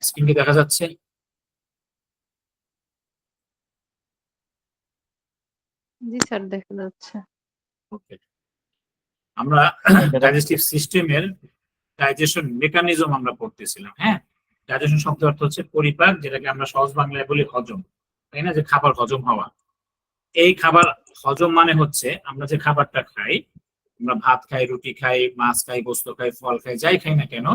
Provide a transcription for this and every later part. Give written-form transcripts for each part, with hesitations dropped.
Screen কি দেখা যাচ্ছে? জি স্যার, দেখা যাচ্ছে। ওকে, আমরা ডাইজেস্টিভ সিস্টেমের ডাইজেশন মেকানিজম আমরা পড়তেছিলাম। হ্যাঁ, ডাইজেশন শব্দের অর্থ হচ্ছে পরিপাক, যেটাকে আমরা সহজ বাংলায় বলি হজম, তাই না? যে খাবার হজম হওয়া। এই খাবার হজম মানে হচ্ছে আমরা যে খাবারটা খাই, আমরা ভাত খাই, রুটি খাই, মাছ খাই, গোস্ত খাই, ফল খাই, যাই খাই না কেন,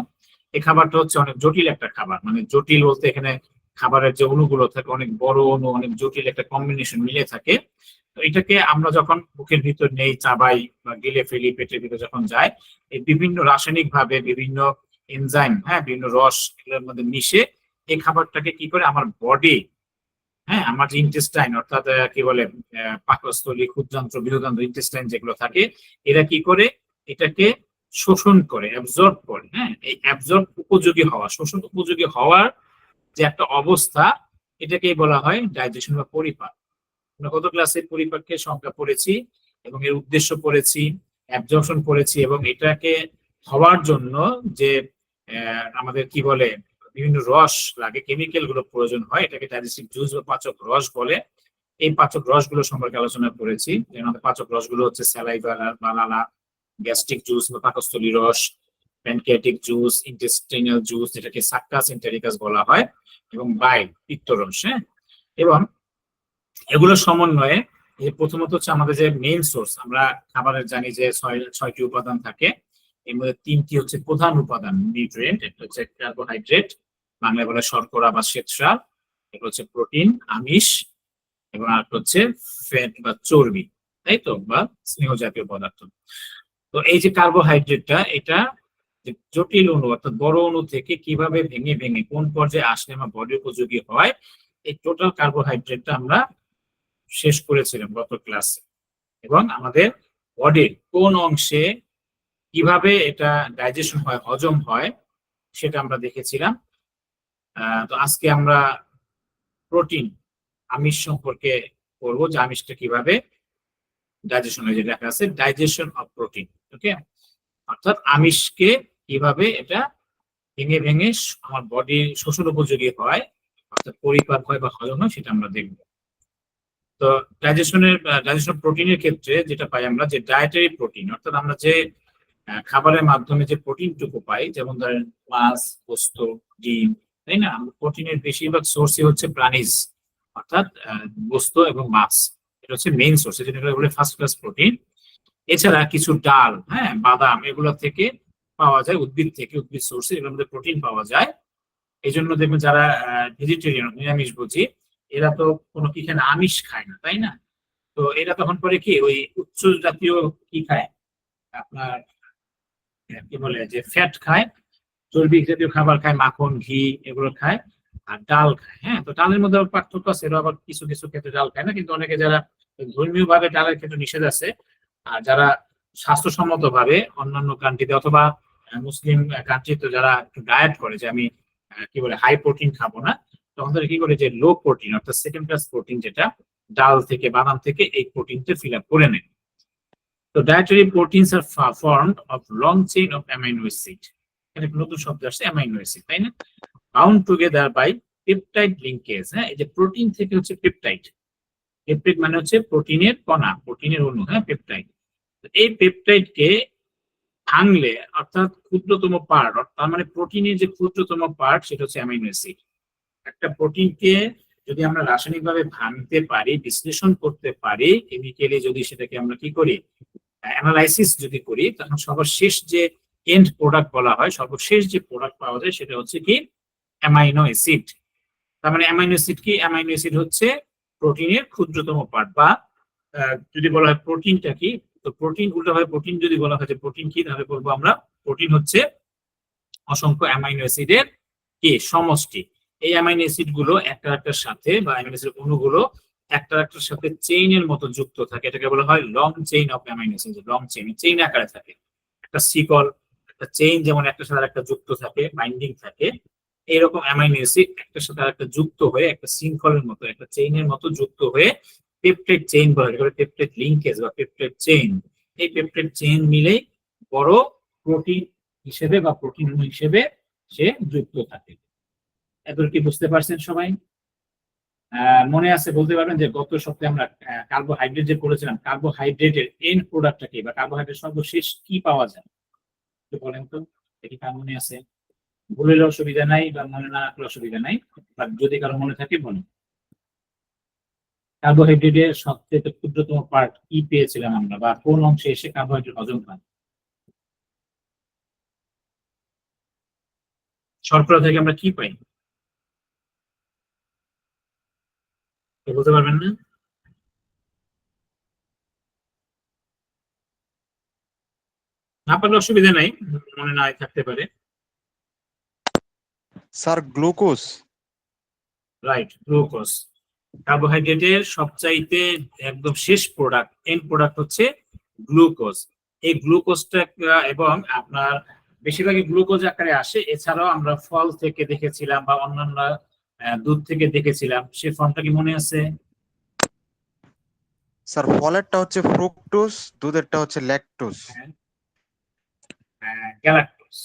এই খাবারটা হচ্ছে অনেক জটিল একটা খাবার। মানে জটিল বলতে এখানে খাবারের যে অণুগুলো থাকে অনেক বড় অণু, অনেক জটিল একটা কম্বিনেশন মিলে থাকে। তো এটাকে আমরা যখন মুখের ভিতর নেই, চাবাই বা গিলে ফেলি, পেটের ভিতর যখন যায়, এই বিভিন্ন রাসায়নিক ভাবে বিভিন্ন এনজাইম, হ্যাঁ, বিভিন্ন রস এগুলোর মধ্যে মিশে এই খাবারটাকে কি করে আমার বডি, হ্যাঁ, আমার যে ইন্টেস্টাইন অর্থাৎ কি বলে পাকস্থলী, ক্ষুদ্রান্ত্র, বৃহদান্ত্র, ইন্টেস্টাইন যেগুলো থাকে, এরা কি করে এটাকে শোষণ করে, অ্যাবজর্ব করে। হ্যাঁ, এই অ্যাবজর্ব উপযোগী হওয়া, শোষণ উপযোগী হওয়ার যে একটা অবস্থা, এটাকেই বলা হয় ডাইজেশন বা পরিপাক। আমরা গত ক্লাসে পরিপাকের সংজ্ঞা পড়েছি এবং এর উদ্দেশ্য পড়েছি, অ্যাবজর্পশন পড়েছি, এবং এটাকে হওয়ার জন্য যে আমাদের কি বলে বিভিন্ন রস লাগে, কেমিক্যাল গুলো প্রয়োজন হয়, এটাকে ডাইজেস্টিভ জুস বা পাচক রস বলে। এই পাচক রসগুলো সম্পর্কে আলোচনা করেছি। আমাদের পাচক রসগুলো হচ্ছে স্যালাইভা বা লালা, গ্যাস্ট্রিক জুস বা পাকস্থলী রস, প্যানক্রিয়াটিক জুস, ইন্টেস্টিনাল জুস যেটাকে সাক্কাস এন্টেরিকাস বলা হয়, এবং বাইল, পিত্তরস। হ্যাঁ, এবং এগুলোর সমন্বয়ে এই প্রথমত হচ্ছে আমাদের যে মেইন সোর্স, আমরা খাবারের জানি যে ছয়টি উপাদান থাকে। এর মধ্যে তিনটি হচ্ছে প্রধান উপাদান নিউট্রিয়েন্ট, একটা হচ্ছে কার্বোহাইড্রেট, বাংলায় বলে শর্করা বা শ্বেতসার, এটা হচ্ছে প্রোটিন, আমিষ, এবং আরেকটা হচ্ছে ফ্যাট বা চর্বি, তাই তো, বা স্নেহ জাতীয় পদার্থ। তো এই যে কার্বোহাইড্রেটটা, এটা জটিল অণু অর্থাৎ বড় অণু থেকে কিভাবে ভেঙে ভেঙে কোন পর্যায়ে আসলে আমার বডি উপযোগী হয়, এই টোটাল কার্বোহাইড্রেটটা আমরা শেষ করেছিলাম গত ক্লাসে। এবং আমাদের বডির কোন অংশে কিভাবে এটা ডাইজেশন হয়, হজম হয়, সেটা আমরা দেখেছিলাম। তো আজকে আমরা প্রোটিন, আমিষ সম্পর্কে পড়বো, যে আমিষটা কিভাবে ডাইজেশন হয়, যেটা লেখা আছে ডাইজেশন অফ প্রোটিন। ওকে, অর্থাৎ আমিষকে কিভাবে এটা ভেঙে ভেঙে আমার বডি শোষণ উপযোগী হয়, অর্থাৎ পরিপাক হয় বা হজম হয়, সেটা আমরা দেখবো। তো ডাইজেশন প্রোটিনের ক্ষেত্রে যেটা পাই আমরা, যে ডায়েটারি প্রোটিন, অর্থাৎ আমরা যে খাবারের মাধ্যমে যে প্রোটিনটুকু পাই, যেমন ধরেন মাছ, গোস্ত, ডিম, তাই না? প্রোটিনের বেশিরভাগ সোর্সই হচ্ছে প্রাণীজ, অর্থাৎ গোস্ত এবং মাছ, এটা হচ্ছে মেইন সোর্স, যেটা বলে ফার্স্ট ক্লাস প্রোটিন। এছাড়া কিছু ডাল, হ্যাঁ, বাদাম, এগুলো থেকে পাওয়া যায়, উদ্ভিদ থেকে, উদ্ভিদ সোর্সে এগুলোর মধ্যে প্রোটিন পাওয়া যায়। এই জন্য দেখবেন যারা ভেজিটেরিয়ান, নিরামিষ ভোজী, এরা তো কোনো কি খায় না, আমিষ খায় না, তাই না? তো এরা তখন করে কি ওই উচ্চ জাতীয় কি খায়, আপনার কি বলে যে ফ্যাট খায়, চর্বি জাতীয় খাবার খায়, মাখন, ঘি, এগুলো খায়, আর ডাল খায়। হ্যাঁ, তো ডালের মধ্যে আবার পার্থক্য আছে, এরা আবার কিছু কিছু ক্ষেত্রে ডাল খায় না, কিন্তু অনেকে যারা ধর্মীয় ভাবে ডালের ক্ষেত্রে নিষেধ আছে, আর যারা স্বাস্থ্যসম্মত ভাবে অন্যান্য কান্ট্রিতে অথবা মুসলিম কান্ট্রিতে যারা একটু ডায়েট করে, যে আমি কি বলে হাই প্রোটিন খাবো না, তখন তারা কি করে যে লো প্রোটিন অর্থাৎ সেকেন্ড ক্লাস প্রোটিন, যেটা ডাল থেকে, বাদাম থেকে, এই প্রোটিনটা ফিল আপ করে নেয়। তো dietary proteins are formed of long chain of amino acid. এখানে একটা নতুন শব্দ আসছে, অ্যামাইনো অ্যাসিড, তাই না? Bound together by peptide linkage. হ্যাঁ, এই যে প্রোটিন থেকে হচ্ছে পেপটাইড, পেপটাইড মানে হচ্ছে প্রোটিনের কণা, প্রোটিনের অণু, হ্যাঁ, পেপটাইড। এই পেপটাইডকে ভাঙলে, অর্থাৎ ক্ষুদ্রতম পার্ট, তার মানে প্রোটিনের যে ক্ষুদ্রতম পার্ট, সেটা হচ্ছে অ্যামাইনো অ্যাসিড। একটা প্রোটিনকে যদি আমরা রাসায়নিকভাবে ভাঙতে পারি, বিশ্লেষণ করতে পারি কেমিক্যালি, যদি সেটাকে আমরা কি করি, অ্যানালাইসিস যদি করি, তখন সর্বশেষ যে এন্ড প্রোডাক্ট বলা হয়, সর্বশেষ যে প্রোডাক্ট পাওয়া যায়, সেটা হচ্ছে কি অ্যামাইনো অ্যাসিড। তার মানে অ্যামাইনো অ্যাসিড কি, অ্যামাইনো অ্যাসিড হচ্ছে প্রোটিনের ক্ষুদ্রতম পার্ট। বা যদি বলা হয় প্রোটিনটা কি, তো প্রোটিন উল্টো হয়, প্রোটিন যদি বলা হয় যে প্রোটিন কি, তাহলে বলবো আমরা প্রোটিন হচ্ছে অসংখ্য অ্যামাইনো অ্যাসিডের কি সমষ্টি। এই অ্যামাইনো অ্যাসিড গুলো একটা একটার সাথে, বা অ্যামাইনো অ্যাসিড অণুগুলো একটা একটার সাথে চেইনের মতো যুক্ত থাকে, এটাকে বলা হয় long chain of amino acid. Long chain, chain আকারে থাকে, একটা শিকল, একটা চেইন যেমন একটার সাথে একটা যুক্ত থাকে, বাইন্ডিং থাকে, এইরকম অ্যামাইনো অ্যাসিড একটার সাথে একটা যুক্ত হয়ে, একটা শৃঙ্খলের মতো, একটা চেইনের মতো যুক্ত হয়ে পেপটাইড চেইন বলা হয়, পেপটাইড লিঙ্কেজ বা পেপটাইড চেইন। এই পেপটাইড চেইন মিলেই বড় প্রোটিন হিসেবে বা প্রোটিন হিসেবে সে যুক্ত থাকে। এতটুকু কি বুঝতে পারছেন সবাই? মনে আছে বলতে পারবেন যে গত সপ্তাহে আমরা কার্বোহাইড্রেট যে করেছিলাম, কার্বোহাইড্রেটের এন্ড প্রোডাক্টটা কি, বা কার্বোহাইড্রেট সর্বশেষ কি পাওয়া যায় একটু বলেন তো, দেখি কার মনে আছে। ভুলের অসুবিধা নাই বা মনে না রাখলে অসুবিধা নাই, বাট যদি কারো মনে থাকে বলুন। কার্বোহাইড্রেটের সবচেয়ে ক্ষুদ্রতম পার্ট কি পেয়েছিলাম আমরা, বা কোন অংশে এসে কার্বোহাইড্রেট হজম হয়? শর্করা থেকে আমরা কি পাই কেউ বলতে পারবেন না? না পারলে অসুবিধা নাই, মনে না থাকতে পারে। Sir glucose. Right, glucose. কার্বোহাইড্রেটের সবচাইতে একদম শেষ প্রোডাক্ট, এন্ড প্রোডাক্ট হচ্ছে গ্লুকোজ। এই গ্লুকোজটা এবং আপনার বেশিরভাগই গ্লুকোজ আকারে আসে। এছাড়াও আমরা ফল থেকে দেখেছিলাম বা অন্যান্য দুধ থেকে দেখেছিলাম, সে ফর্মটা কি মনে আছে? স্যার ফলেরটা হচ্ছে ফ্রুকটোজ, দুধেরটা হচ্ছে ল্যাকটোজ। গ্যালাক্টোজ।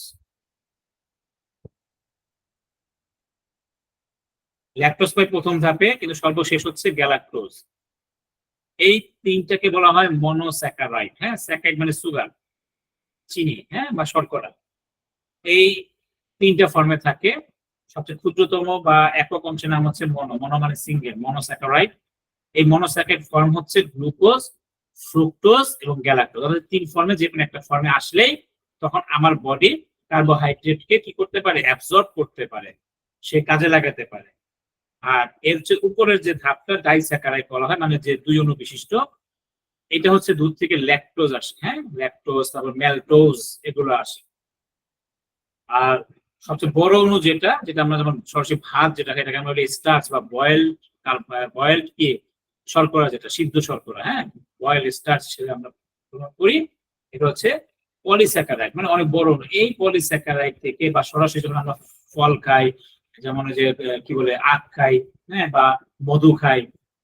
ল্যাকটোজ পাই প্রথম ধাপে, কিন্তু সর্বশেষ হচ্ছে গ্যালাক্টোজ। এই তিনটাকে বলা হয় মনোস্যাকারাইড। হ্যাঁ, স্যাকারাইড মানে সুগার, চিনি, হ্যাঁ, বা শর্করা। এই তিনটা ফর্মে থাকে। সবচেয়ে ক্ষুদ্রতম বা একক অংশের নাম হচ্ছে মনো মানে সিঙ্গেল, মনোস্যাকারাইড। এই মনোস্যাকারাইড ফর্ম হচ্ছে গ্লুকোজ, ফ্রুক্টোজ এবং গ্যালাক্টোজ। অর্থাৎ তিন ফর্মে যে কোনো একটা ফর্মে আসলেই তখন আমার বডি কার্বোহাইড্রেটকে কি করতে পারে, অ্যাবজর্ব করতে পারে, সে কাজে লাগাতে পারে। আর এর যে উপরের যে ধাপটা ডাইস্যাকারাইড বলা হয়, মানে যে দুই অণু বিশিষ্ট, এটা হচ্ছে দুধ থেকে ল্যাকটোজ আসে। হ্যাঁ, ল্যাকটোজ, তারপর ম্যালটোজ, এগুলো আসে। আর সবচেয়ে বড় অণু যেটা যেটা আমরা যেমন সরাসরি ভাত যেটা খাই, এটাকে আমরা বলি স্টার্চ বা বয়েলড কি শর্করা, যেটা সিদ্ধ শর্করা, হ্যাঁ, বয়েলড স্টার্চ হিসেবে আমরা গ্রহণ করি। এটা হচ্ছে পলিস্যাকারাইড, মানে অনেক বড় অণু। এই পলিস্যাকারাইড থেকে বা সরাসরি যখন আমরা ফল খাই, যেমন ওই যে কি বলে আখ খাই, হ্যাঁ, বা মধু খাই,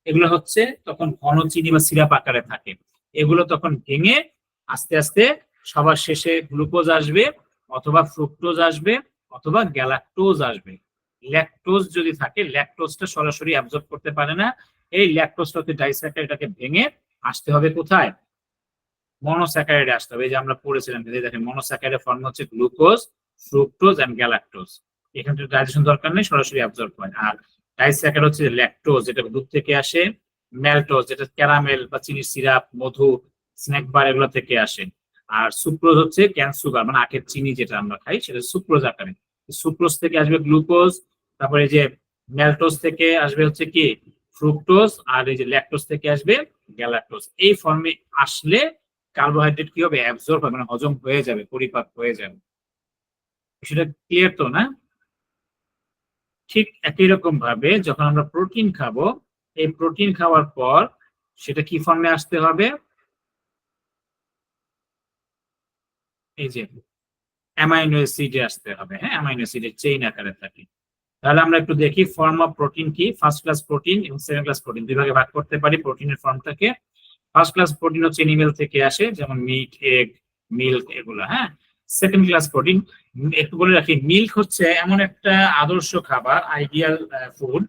এগুলো হচ্ছে তখন ঘন চিনি বা সিরাপ আকারে থাকে। এগুলো তখন ভেঙে আস্তে আস্তে সবার শেষে গ্লুকোজ আসবে, অথবা ফ্রুক্টোজ আসবে, অথবা গ্যালাক্টোজ আসবে। ল্যাকটোজ যদি থাকে, ল্যাকটোজটা সরাসরি অ্যাবজর্ব করতে পারে না। এই ল্যাকটোজটাকে ডাইস্যাকারাইডটাকে ভেঙে আসতে হবে কোথায়, মনোস্যাকারাইডে আসতে হবে। এই যে আমরা পড়েছিলাম, দেখেন মনোস্যাকারাইডের ফর্ম হচ্ছে গ্লুকোজ, ফ্রুক্টোজ এন্ড গ্যালাক্টোজ। এখান থেকে ডাইজেশন দরকার নেই, সরাসরি অ্যাবজর্ব হয়। আর ডাইস্যাকারাইড হচ্ছে ল্যাকটোজ, যেটা দুধ থেকে আসে, ম্যালটোজ যেটা ক্যারামেল বা চিনির সিরাপ, মধু, স্ন্যাক বার, এগুলো থেকে আসে। আর সুক্রোজ হচ্ছে ক্যান সুগার, মানে আখের চিনি যেটা আমরা খাই, সেটা সুক্রোজ আকারে। সুক্রোজ থেকে আসবে গ্লুকোজ, তারপরে যে ম্যালটোজ থেকে আসবে হচ্ছে কি ফ্রুক্টোজ, আর এই যে ল্যাকটোজ থেকে আসবে গ্যালাক্টোজ। এই ফর্মে আসলে কার্বোহাইড্রেট কি হবে, অ্যাবজর্ব হবে, মানে হজম হয়ে যাবে, পরিপাক হয়ে যাবে। সেটা ক্লিয়ার তো না? ঠিক একই রকম ভাবে যখন আমরা প্রোটিন খাবো, এই প্রোটিন খাওয়ার পর সেটা কি ফর্মে আসতে হবে, এই যে অ্যামাইনো অ্যাসিডে আসতে হবে। হ্যাঁ, অ্যামাইনো অ্যাসিডের চেইন আকারে থাকে। তাহলে আমরা একটু দেখি ফর্ম অফ প্রোটিন কি। ফার্স্ট ক্লাস প্রোটিন এবং সেকেন্ড ক্লাস প্রোটিন দুই ভাগে ভাগ করতে পারি প্রোটিনের ফর্মটাকে। ফার্স্ট ক্লাস প্রোটিন হচ্ছে এনিমেল থেকে আসে, যেমন মিট, এগ, মিল্ক, এগুলো। হ্যাঁ, সেকেন্ড ক্লাস প্রোটিন, একটু বলে রাখি, মিল্ক হচ্ছে এমন একটা আদর্শ খাবার, আইডিয়াল ফুড,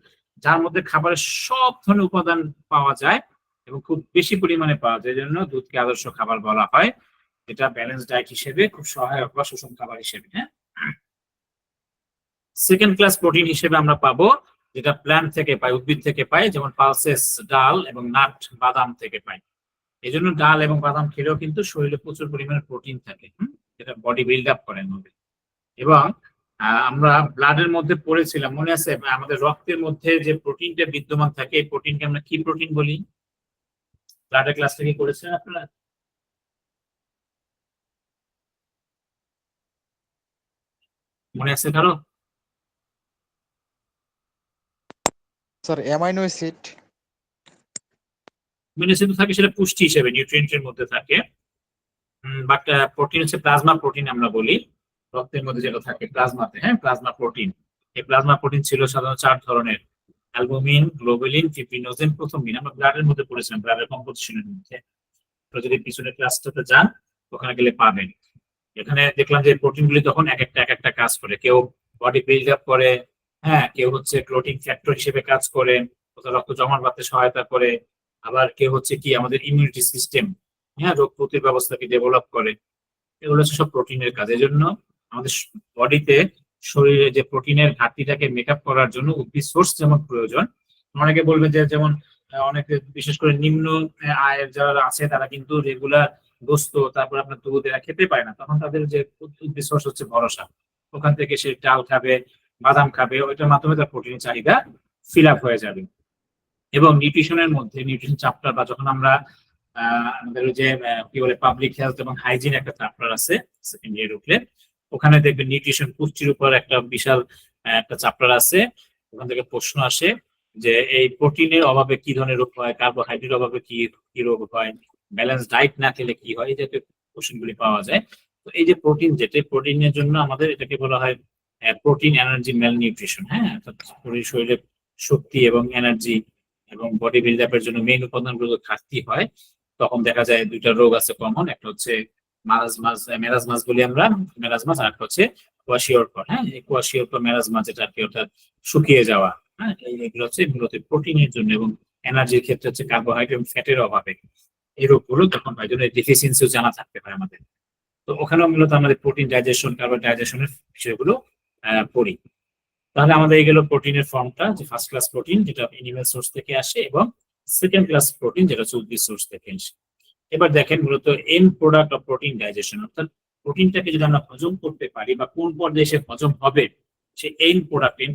যার মধ্যে খাবারের সব ধরনের উপাদান পাওয়া যায় এবং খুব বেশি পরিমাণে পাওয়া যায়, জন্য দুধকে আদর্শ খাবার বলা হয়। এটা ব্যালেন্স ডায়েট হিসেবে খুব সহায়ক বা সুষম খাবার হিসেবে। হ্যাঁ, সেকেন্ড ক্লাস প্রোটিন হিসেবে আমরা পাবো যেটা প্ল্যান্ট থেকে পাই, উদ্ভিদ থেকে পাই, যেমন পালসেস, ডাল এবং নাট, বাদাম থেকে পাই। এই জন্য ডাল এবং বাদাম খেলেও কিন্তু শরীরে প্রচুর পরিমাণে প্রোটিন থাকে, যেটা বডি বিল্ড আপ করেন হবে। এবং আমরা ব্লাডের মধ্যে পড়েছিলাম, মনে আছে, আমাদের রক্তের মধ্যে যে প্রোটিনটা বিদ্যমান থাকে, এই প্রোটিনকে আমরা কি প্রোটিন বলি? ব্লাডের ক্লাস থেকে করেছিলেন আপনারা? মনে আছে কারো? Sir amino acid. Amino acid থাকে, সেটা পুষ্টি হিসেবে নিউট্রিয়েন্টের মধ্যে থাকে। বাট প্রোটিন হচ্ছে প্লাজমা প্রোটিন আমরা বলি, রক্তের মধ্যে যেটা থাকে প্লাজমাতে। হ্যাঁ, প্লাজমা প্রোটিন। এই প্লাজমা প্রোটিন ছিল সাধারণত 4 ধরনের: অ্যালবুমিন, গ্লোবুলিন, ফিব্রিনোজেন, প্রোথ্রম্বিন। আমরা ব্লাডের মধ্যে পড়েছিলাম, ব্লাডের কম্পোজিশনের মধ্যে। আপনারা যদি পিছনের ক্লাসটাতে যান, ওখানে গেলে পাবেন। এখানে দেখলাম যে প্রোটিনগুলি তখন এক একটা কাজ করে। কেউ বডি বিল্ড আপ করে, হ্যাঁ, কেউ হচ্ছে ক্লোটিং ফ্যাক্টর হিসেবে কাজ করে, কোথাও রক্ত জমাট বাঁধতে সহায়তা করে, আবার কেউ হচ্ছে কি আমাদের ইমিউনিটি সিস্টেম, হ্যাঁ, রোগ প্রতিরোধ ব্যবস্থাকে ডেভেলপ করে। এগুলো হচ্ছে সব প্রোটিনের কাজ। এই জন্য আমাদের বডিতে, শরীরে যে প্রোটিনের ঘাটতিটাকে মেকআপ করার জন্য উদ্ভিদ সোর্স যেমন প্রয়োজন। অনেকে বলবে যে যেমন অনেকে বিশেষ করে নিম্ন আয়ের যারা আছে তারা কিন্তু রেগুলার গোস্ত, তারপর আপনার দুধ এরা খেতে পায় না, তখন তাদের যে উদ্ভিদ সোর্স হচ্ছে ভরসা, ওখান থেকে সে ডাল খাবে, বাদাম খাবে, ওইটার মাধ্যমে তার প্রোটিনের চাহিদা ফিল আপ হয়ে যাবে। এবং নিউট্রিশনের মধ্যে নিউট্রিশন চ্যাপ্টার বা যখন আমরা আমাদের ওই যে কি বলে পাবলিক হেলথ এবং হাইজিন একটা চ্যাপ্টার আছে সেকেন্ড ইয়ার উঠলে, ওখানে দেখবেন নিউট্রিশন পুষ্টির উপর একটা বিশাল একটা চ্যাপ্টার আছে। ওখান থেকে প্রশ্ন আসে যে এই প্রোটিনের অভাবে কি ধরনের রোগ হয়, কার্বোহাইড্রেটের অভাবে কি কি রোগ হয়, ব্যালেন্স ডায়েট না খেলে কি হয়, এই জাতীয় কোশ্চেনগুলি পাওয়া যায়। তো এই যে প্রোটিন, যেটা প্রোটিনের জন্য আমাদের এটাকে বলা হয় প্রোটিন এনার্জি ম্যাল নিউট্রিশন। হ্যাঁ, অর্থাৎ শরীরে শক্তি এবং এনার্জি এবং বডি বিল্ড আপের জন্য মেইন উপাদানগুলো ঘাটতি হয়, তখন দেখা যায় দুইটা রোগ আছে কমন। একটা হচ্ছে মেরাজমাস বলি আমরা, মেরাজমাস, আর একটা হচ্ছে কোয়াশিওরকর। হ্যাঁ, এই কোয়াশিওরকর মেরাজমাস যেটা আর কি, অর্থাৎ শুকিয়ে যাওয়া। হ্যাঁ, এইগুলো হচ্ছে মূলত প্রোটিনের জন্য, এবং এনার্জির ক্ষেত্রে হচ্ছে কার্বোহাইড্রেট এবং ফ্যাটের অভাবে এই রোগগুলো তখন হয়। জন্য ডেফিসিয়েন্সিও জানা থাকতে পারে আমাদের। তো ওখানেও মূলত আমাদের প্রোটিন ডাইজেশন, কার্বন ডাইজেশনের বিষয়গুলো পড়ি। তাহলে আমাদের এই গেল প্রোটিনের ফর্মটা, যে ফার্স্ট ক্লাস প্রোটিন যেটা এনিম্যাল সোর্স থেকে আসে, এবং সেকেন্ড ক্লাস প্রোটিন যেটা হচ্ছে উদ্ভিদ সোর্স থেকে আসে। এবার দেখেন মূলত and product of protein digestion, অর্থাৎ প্রোটিনটাকে যদি আমরা হজম করতে পারি বা কোন পর্যায়ে সে হজম হবে, সে এন্ড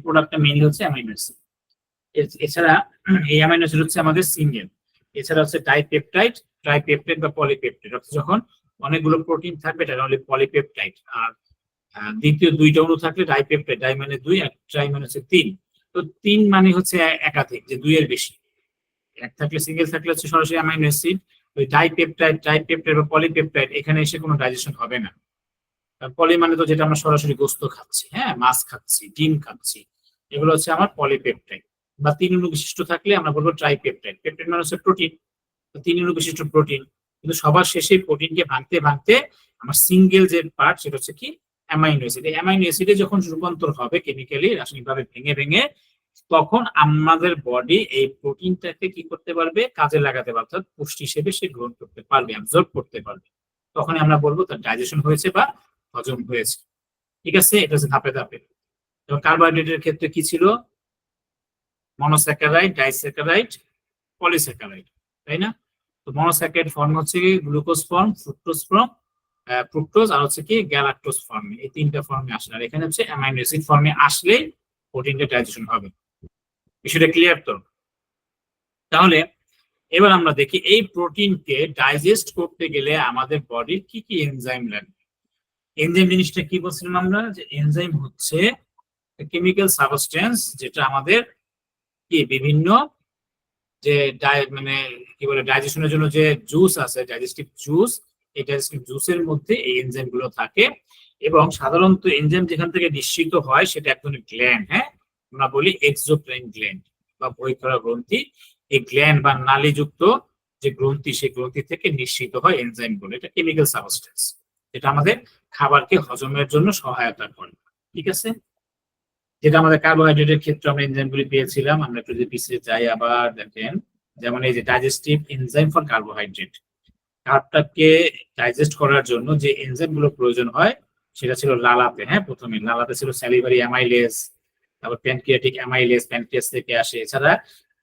প্রোডাক্টটা মেইনলি হচ্ছে অ্যামাইনো অ্যাসিড। এছাড়া এই অ্যামাইনো অ্যাসিড হচ্ছে আমাদের সিঙ্গেল। এছাড়া হচ্ছে ডাইপেপটাইড, ট্রাইপেপটাইড বা পলিপেপটাইড, অর্থাৎ যখন অনেকগুলো প্রোটিন থাকবে এটা হলে পলিপেপটাইড। আর দ্বিতীয় দুইটা অণু থাকলে ডাইপেপটাইড, ডাই মানে দুই আর ট্রাই মানে হচ্ছে তিন। তো তিন মানে হচ্ছে একাধিক, যে দুইয়ের বেশি। এক থাকলে, সিঙ্গেল থাকলে হচ্ছে সরাসরি অ্যামাইনো অ্যাসিড। ওই ডাইপেপটাইড, ট্রাইপেপটাইড বা পলিপেপটাইড এখানে এসে কোনো ডাইজেশন হবে না। পলি মানে তো যেটা আমরা সরাসরি গোস্ত খাচ্ছি, হ্যাঁ, মাছ খাচ্ছি, ডিম খাচ্ছি, এগুলো হচ্ছে আমার পলিপেপটাইড। বা তিন অণু বিশিষ্ট থাকলে আমরা বলবো ট্রাইপেপটাইড। পেপটাইড মানে হচ্ছে প্রোটিন, তিন অণু বিশিষ্ট প্রোটিন। কিন্তু সবার শেষে প্রোটিনকে ভাঙতে ভাঙতে আমার সিঙ্গেল যে পার্ট সেটা হচ্ছে কি অ্যামাইনো অ্যাসিড। অ্যামাইনো অ্যাসিডে যখন রূপান্তর হবে কেমিক্যালি, রাসায়নিকভাবে ভেঙে ভেঙে, তখন আমাদের বডি এই প্রোটিনটাকে কি করতে পারবে, কাজে লাগাতে পারবে, অর্থাৎ পুষ্টি হিসেবে সে গ্রহণ করতে পারবে, অ্যাবজর্ব করতে পারবে। তখন আমরা বলবো তার ডাইজেশন হয়েছে বা হজম হয়েছে। ঠিক আছে, এটা হচ্ছে ধাপে ধাপে। এবং কার্বোহাইড্রেটের ক্ষেত্রে কি ছিল, মনোস্যাকারাইড, ডাইস্যাকারাইড, পলিস্যাকারাইড, তাই না? তো মনোস্যাকারাইড ফর্ম হচ্ছে কি গ্লুকোজ ফর্ম, ফ্রুক্টোজ আর হচ্ছে কি গ্যালাক্টোজ ফর্মে, এই তিনটা ফর্মে আসে। আর এখানে হচ্ছে অ্যামাইনো অ্যাসিড ফর্মে আসলেই প্রোটিনটা ডাইজেশন হবে। বিষয়টা ক্লিয়ার তো? তাহলে এবার আমরা দেখি এই প্রোটিনকে ডাইজেস্ট করতে গেলে আমাদের বডির কি কি এনজাইম লাগবে। এনজাইম জিনিসটা কি বলছিলাম আমরা, যে এনজাইম হচ্ছে কেমিক্যাল সাবস্টেন্স যেটা আমাদের কি বিভিন্ন যে মানে কি বলে ডাইজেশনের জন্য যে জুস আছে, ডাইজেস্টিভ জুস, এই ডাইজেস্টিভ জুসের মধ্যে এই এনজাইম গুলো থাকে। এবং সাধারণত এনজাইম যেখান থেকে নিঃসৃত হয় সেটা এক ধরনের গ্ল্যান্ড, হ্যাঁ, আমরা বলি এক্সোক্রাইন গ্ল্যান্ড বা বহিঃক্ষরা গ্রন্থি। এই গ্ল্যান্ড বা নালীযুক্ত যে গ্রন্থি, সেই গ্রন্থি থেকে নিঃসৃত হয় এনজাইম গুলো। এটা কেমিক্যাল সাবস্টেন্স যেটা আমাদের খাবারকে হজমের জন্য সহায়তা করে। ঠিক আছে, যেটা আমাদের কার্বোহাইড্রেটের ক্ষেত্রে আমরা এনজাইমগুলি পেয়েছিলাম। আমরা একটু যদি পিছিয়ে যাই আবার দেখেন, যেমন এই যে ডাইজেস্টিভ এনজাইম ফর কার্বোহাইড্রেট, কার্বটাকে ডাইজেস্ট করার জন্য যে এনজাইম গুলো প্রয়োজন হয় সেটা ছিল লালাতে। হ্যাঁ, প্রথমে লালাতে ছিল স্যালিভারি অ্যামাইলেজ, তারপর প্যানক্রিয়াটিক অ্যামাইলেজ, প্যানক্রিয়াস থেকে আসে। এছাড়া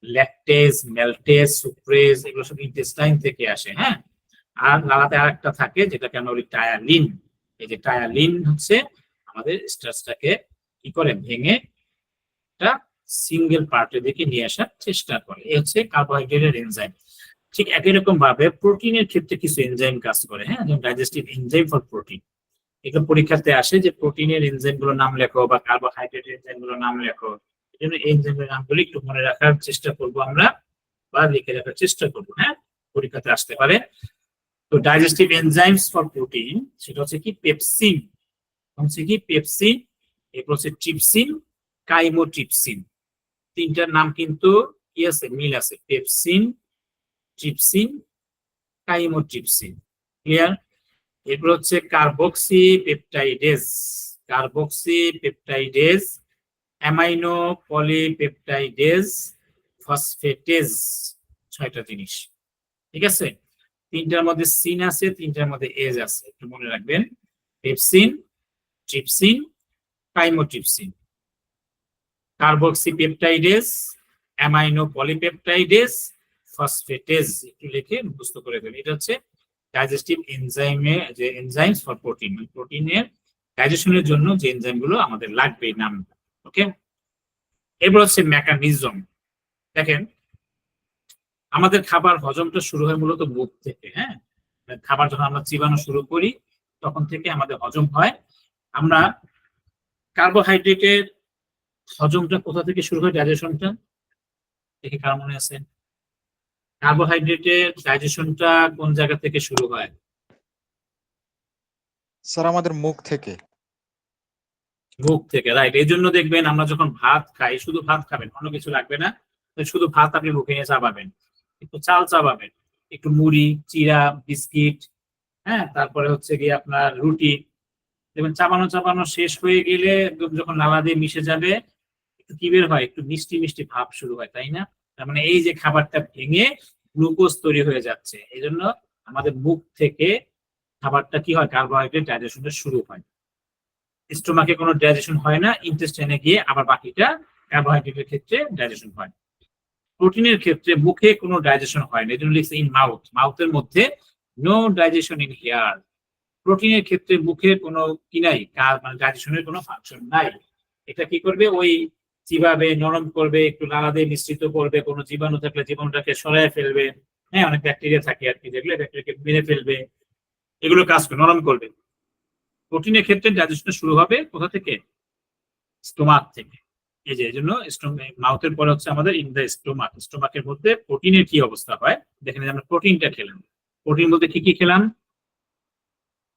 ল্যাকটেজ, মেলটেজ, সুক্রেজ, এগুলো সব ইন্টেস্টাইন থেকে আসে। হ্যাঁ, আর লালাতে আরেকটা থাকে যেটাকে আমরা বলি টায়ালিন। এই যে টায়ালিন হচ্ছে আমাদের স্টার্চটাকে কি করে ভেঙে একটা সিঙ্গেল পার্টের দিকে নিয়ে আসার চেষ্টা করে। এই হচ্ছে কার্বোহাইড্রেটের এনজাইম। ঠিক একই রকম ভাবে প্রোটিনের ক্ষেত্রে কিছু এনজাইম কাজ করে, হ্যাঁ, যেমন ডাইজেস্টিভ এনজাইম ফর প্রোটিন। এগুলো পরীক্ষাতে আসে যে প্রোটিনের এনজাইম গুলোর নাম লেখো বা কার্বোহাইড্রেটের এনজাইম গুলোর নাম লেখো। এই জন্য এই এনজাইমের নামগুলো একটু মনে রাখার চেষ্টা করবো আমরা, বা লিখে রাখার চেষ্টা করবো। হ্যাঁ, পরীক্ষাতে আসতে পারে। তো ডাইজেস্টিভ এনজাইমস ফর প্রোটিন সেটা হচ্ছে কি পেপসিন, হচ্ছে কি পেপসিন, এরপর হচ্ছে ট্রিপসিন, কাইমোট্রিপসিন। তিনটার নাম কিন্তু কি আছে, মিল আছে, পেপসিন, ট্রিপসিন, কাইমোট্রিপসিন। ক্লিয়ার? এরপর হচ্ছে carboxypeptidase, carboxypeptidase, amino polypeptidase, phosphatase, 6টা জিনিস। ঠিক আছে, 3টার মধ্যে সিন আছে, 3টার মধ্যে এজ আছে, একটু মনে রাখবেন। Pepsin, trypsin, chymotrypsin, carboxypeptidase, amino polypeptidase, phosphatase, একটু লিখে মুখস্থ করে ফেলুন। এটা হচ্ছে ডাইজেস্টিভ এনজাইমে যে এনজাইমস ফর প্রোটিন, প্রোটিনের ডাইজেশনের জন্য যে এনজাইমগুলো আমাদের লাগবে নাম। ওকে, এবার হচ্ছে মেকানিজম। দেখেন, আমাদের খাবার হজমটা শুরু হয় মূলত মুখ থেকে। হ্যাঁ, খাবার যখন আমরা চিবানো শুরু করি তখন থেকে আমাদের হজম হয়। আমরা কার্বোহাইড্রেটের হজমটা কোথা থেকে শুরু হয়, ডাইজেশনটা দেখে কার মনে আছে? কার্বোহাইড্রেটের ডাইজেশনটা কোন জায়গা থেকে শুরু হয়? স্যার আমাদের মুখ থেকে। মুখ থেকে, রাইট। এই জন্য দেখবেন আমরা যখন ভাত খাই, শুধু ভাত খাবেন, অন্য কিছু লাগবে না, শুধু ভাত আপনি মুখে নিয়ে চাবাবেন, একটু চাল চাবাবেন, একটু মুড়ি, চিড়া, বিস্কিট, হ্যাঁ, তারপরে হচ্ছে গিয়ে আপনার রুটি, দেখবেন চাবানো চাবানো শেষ হয়ে গেলে একদম যখন নালা দিয়ে মিশে যাবে একটু কি বের হয়, একটু মিষ্টি মিষ্টি ভাব শুরু হয়, তাই না? তার মানে এই যে খাবারটা ভেঙে গ্লুকোজ তৈরি হয়ে যাচ্ছে, এই জন্য আমাদের মুখ থেকে খাবারটা কি হয়, কার্বোহাইড্রেট ডাইজেশনটা শুরু হয়। স্টোমাকে কোনো ডাইজেশন হয় না, ইন্টেস্টাইনে গিয়ে আবার বাকিটা কার্বোহাইড্রেটের ক্ষেত্রে ডাইজেশন হয়। প্রোটিনের ক্ষেত্রে মুখে কোনো ডাইজেশন হয় না, এই জন্য লিখছে ইন মাউথ, মাউথের মধ্যে নো ডাইজেশন ইন হিয়ার। প্রোটিনের ক্ষেত্রে মুখে কোনো কি নাই, মানে ডাইজেশনের কোনো ফাংশন নাই। এটা কি করবে, ওই চিবাবে, নরম করবে, একটু লালা দিয়ে মিশ্রিত করবে, কোনো জীবাণু থাকলে জীবাণুটাকে সরায় ফেলবে, হ্যাঁ, অনেক ব্যাকটেরিয়া থাকে আর কি, যেগুলো ব্যাকটেরিয়াকে মেরে ফেলবে, এগুলো কাজ করে, নরম করবে। প্রোটিনের ক্ষেত্রে ডাইজেশনটা শুরু হবে কোথা থেকে? স্টোমাক থেকে। এই যে এই জন্য মাউথের পরে হচ্ছে আমাদের ইন দ্য স্টোমাক। স্টোমাকের মধ্যে প্রোটিনের কি অবস্থা হয় দেখেন, আমরা প্রোটিনটা খেলাম। প্রোটিন বলতে কি কি খেলাম?